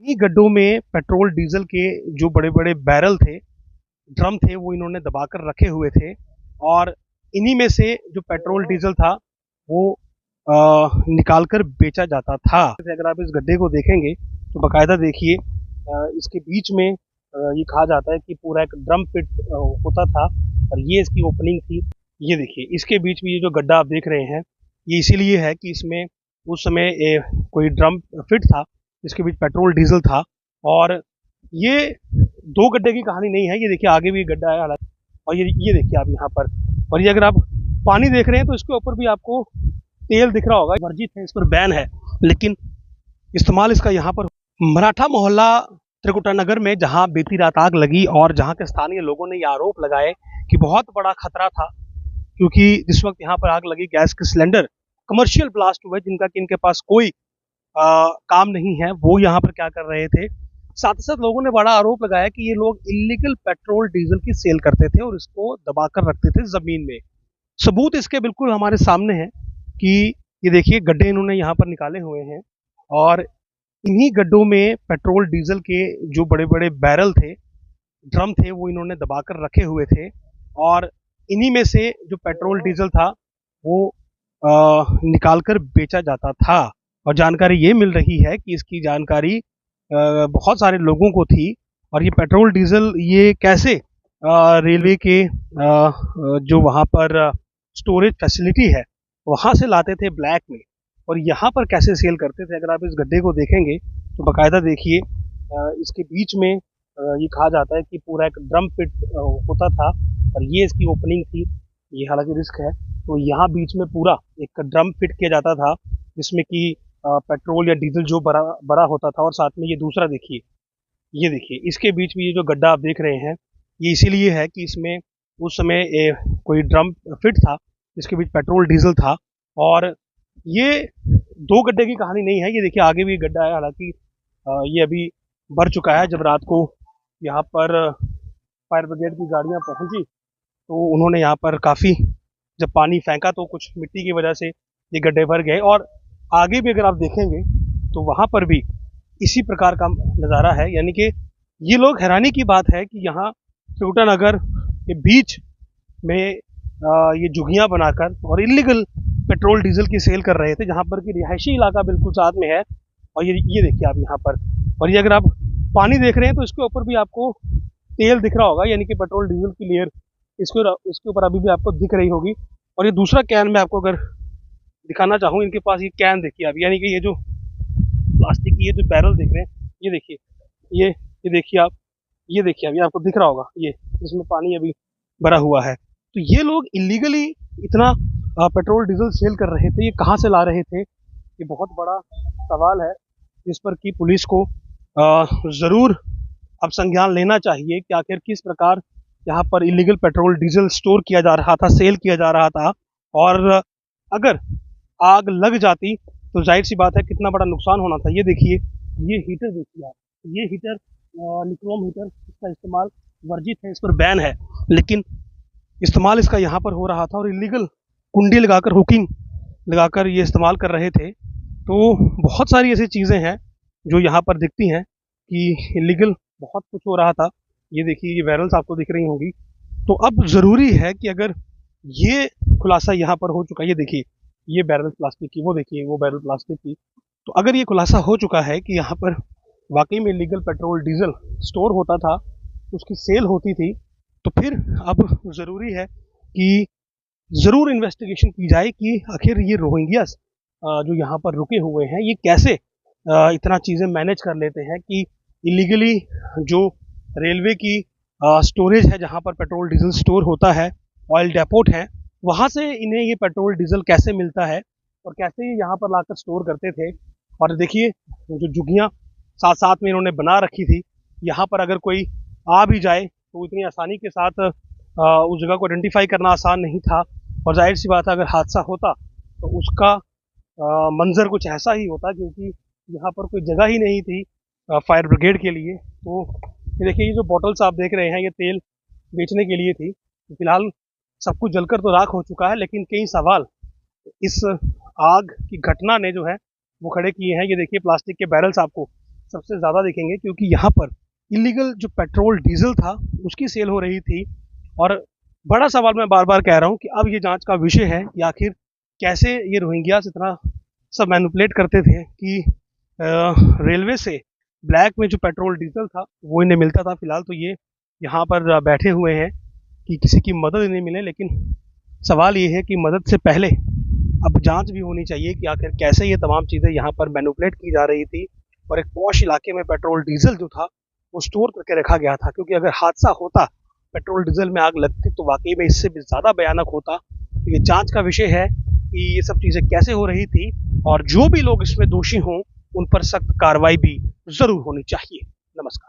इन्हीं गड्ढों में पेट्रोल डीजल के जो बड़े बड़े बैरल थे, ड्रम थे, वो इन्होंने दबाकर रखे हुए थे और इन्हीं में से जो पेट्रोल डीजल था वो निकाल कर बेचा जाता था। अगर आप इस गड्ढे को देखेंगे तो बाकायदा देखिए, इसके बीच में ये कहा जाता है कि पूरा एक ड्रम पिट होता था और ये इसकी ओपनिंग थी। ये देखिए, इसके बीच में ये जो गड्ढा आप देख रहे हैं, ये इसीलिए है कि इसमें उस समय कोई ड्रम फिट था, इसके बीच पेट्रोल डीजल था। और ये दो गड्ढे की कहानी नहीं है, ये देखिए आगे भी गड्ढा है हालांकि। और ये देखिए आप यहाँ पर, और ये अगर आप पानी देख रहे हैं तो इसके ऊपर भी आपको तेल दिख रहा होगा। वर्जित है, इस पर बैन है, लेकिन इस्तेमाल इसका यहाँ पर। मराठा मोहल्ला त्रिकुटा नगर में जहाँ बीती रात आग लगी और जहाँ के स्थानीय लोगों ने ये आरोप लगाए कि बहुत बड़ा खतरा था, क्योंकि जिस वक्त यहाँ पर आग लगी गैस के सिलेंडर कमर्शियल ब्लास्ट हुए, जिनका कि इनके पास कोई काम नहीं है, वो यहाँ पर क्या कर रहे थे। साथ ही साथ लोगों ने बड़ा आरोप लगाया कि ये लोग इलीगल पेट्रोल डीजल की सेल करते थे और इसको दबाकर रखते थे जमीन में। सबूत इसके बिल्कुल हमारे सामने है कि ये देखिए गड्ढे इन्होंने यहाँ पर निकाले हुए हैं और इन्हीं गड्ढों में पेट्रोल डीजल के जो बड़े बड़े बैरल थे, ड्रम थे, वो इन्होंने दबाकर रखे हुए थे और इन्हीं में से जो पेट्रोल डीजल था वो निकाल कर बेचा जाता था। और जानकारी ये मिल रही है कि इसकी जानकारी बहुत सारे लोगों को थी और ये पेट्रोल डीजल ये कैसे रेलवे के जो वहाँ पर स्टोरेज फैसिलिटी है वहाँ से लाते थे ब्लैक में और यहाँ पर कैसे सेल करते थे। अगर आप इस गड्ढे को देखेंगे तो बाकायदा देखिए, इसके बीच में ये कहा जाता है कि पूरा एक ड्रम पिट होता था और ये इसकी ओपनिंग थी। ये हालांकि रिस्क है, तो यहाँ बीच में पूरा एक ड्रम फिट किया जाता था जिसमें कि पेट्रोल या डीजल जो बड़ा बड़ा होता था। और साथ में ये दूसरा देखिए, ये देखिए इसके बीच में ये जो गड्ढा आप देख रहे हैं, ये इसीलिए है कि इसमें उस समय कोई ड्रम फिट था, जिसके बीच पेट्रोल डीजल था। और ये दो गड्ढे की कहानी नहीं है, ये देखिए आगे भी गड्ढा है हालांकि। ये अभी भर चुका है। जब रात को यहाँ पर फायर ब्रिगेड की गाड़ियाँ पहुँची तो उन्होंने यहाँ पर काफ़ी जब पानी फेंका तो कुछ मिट्टी की वजह से ये गड्ढे भर गए। और आगे भी अगर आप देखेंगे तो वहाँ पर भी इसी प्रकार का नज़ारा है। यानी कि ये लोग, हैरानी की बात है कि यहाँ त्रिकुटा नगर के बीच में ये झुग्गियाँ बनाकर और इलीगल पेट्रोल डीजल की सेल कर रहे थे, जहाँ पर कि रिहायशी इलाका बिल्कुल साथ में है। और ये देखिए आप यहाँ पर, और ये अगर आप पानी देख रहे हैं तो इसके ऊपर भी आपको तेल दिख रहा होगा, यानी कि पेट्रोल डीजल की लेयर इसके ऊपर अभी भी आपको दिख रही होगी। और ये दूसरा कैन मैं आपको अगर दिखाना चाहूँ, इनके पास ये कैन देखिए आप, यानी कि ये जो प्लास्टिक की ये जो बैरल देख रहे हैं, ये देखिए, ये देखिए आप, ये देखिए अभी आपको दिख रहा होगा, ये इसमें पानी अभी भरा हुआ है। तो ये लोग इलीगली इतना पेट्रोल डीजल सेल कर रहे थे, ये कहाँ से ला रहे थे, ये बहुत बड़ा सवाल है जिस पर कि पुलिस को ज़रूर अब संज्ञान लेना चाहिए कि आखिर किस प्रकार यहाँ पर इलीगल पेट्रोल डीजल स्टोर किया जा रहा था, सेल किया जा रहा था। और अगर आग लग जाती तो जाहिर सी बात है कितना बड़ा नुकसान होना था। ये देखिए, ये हीटर देखिए आप, ये हीटर निक्रोम हीटर, इसका इस्तेमाल वर्जित है, इस पर बैन है, लेकिन इस्तेमाल इसका यहाँ पर हो रहा था और इलीगल कुंडी लगाकर, हुकिंग लगाकर ये इस्तेमाल कर रहे थे। तो बहुत सारी ऐसी चीज़ें हैं जो यहाँ पर दिखती हैं कि इलीगल बहुत कुछ हो रहा था। ये देखिए, ये बैरल्स आपको दिख रही होंगी। तो अब ज़रूरी है कि अगर ये खुलासा यहाँ पर हो चुका है, ये देखिए ये बैरल प्लास्टिक की, वो देखिए वो बैरल प्लास्टिक की, तो अगर ये खुलासा हो चुका है कि यहाँ पर वाकई में इलीगल पेट्रोल डीजल स्टोर होता था, उसकी सेल होती थी, तो फिर अब ज़रूरी है कि ज़रूर इन्वेस्टिगेशन की जाए कि आखिर ये रोहिंग्यास जो यहाँ पर रुके हुए हैं, ये कैसे इतना चीज़ें मैनेज कर लेते हैं कि इलीगली जो रेलवे की स्टोरेज है, जहाँ पर पेट्रोल डीजल स्टोर होता है, ऑयल डेपोट है, वहाँ से इन्हें ये पेट्रोल डीजल कैसे मिलता है और कैसे ये यहाँ पर लाकर स्टोर करते थे। और देखिए जो झुग्गियाँ साथ साथ में इन्होंने बना रखी थी, यहाँ पर अगर कोई आ भी जाए तो इतनी आसानी के साथ उस जगह को आइडेंटिफाई करना आसान नहीं था। और जाहिर सी बात है अगर हादसा होता तो उसका मंजर कुछ ऐसा ही होता, क्योंकि यहाँ पर कोई जगह ही नहीं थी फायर ब्रिगेड के लिए। तो ये देखिए, ये जो बॉटल्स आप देख रहे हैं, ये तेल बेचने के लिए थी। फिलहाल सब कुछ जलकर तो राख हो चुका है, लेकिन कई सवाल इस आग की घटना ने जो है वो खड़े किए हैं। ये देखिए प्लास्टिक के बैरल्स आपको सबसे ज़्यादा दिखेंगे, क्योंकि यहाँ पर इलीगल जो पेट्रोल डीजल था उसकी सेल हो रही थी। और बड़ा सवाल मैं बार बार कह रहा हूँ कि अब ये जांच का विषय है कि आखिर कैसे ये रोहिंग्यास इतना सब मैनिपुलेट करते थे कि रेलवे से ब्लैक में जो पेट्रोल डीजल था वो इन्हें मिलता था। फिलहाल तो ये यहाँ पर बैठे हुए हैं कि किसी की मदद इन्हें मिले, लेकिन सवाल ये है कि मदद से पहले अब जांच भी होनी चाहिए कि आखिर कैसे ये तमाम चीज़ें यहाँ पर मैनिपुलेट की जा रही थी और एक पॉश इलाके में पेट्रोल डीजल जो था वो स्टोर करके रखा गया था। क्योंकि अगर हादसा होता, पेट्रोल डीजल में आग लगती, तो वाकई में इससे भी ज़्यादा भयानक होता। तो ये जांच का विषय है कि ये सब चीज़ें कैसे हो रही थी, और जो भी लोग इसमें दोषी हों उन पर सख्त कार्रवाई भी ज़रूर होनी चाहिए। नमस्कार।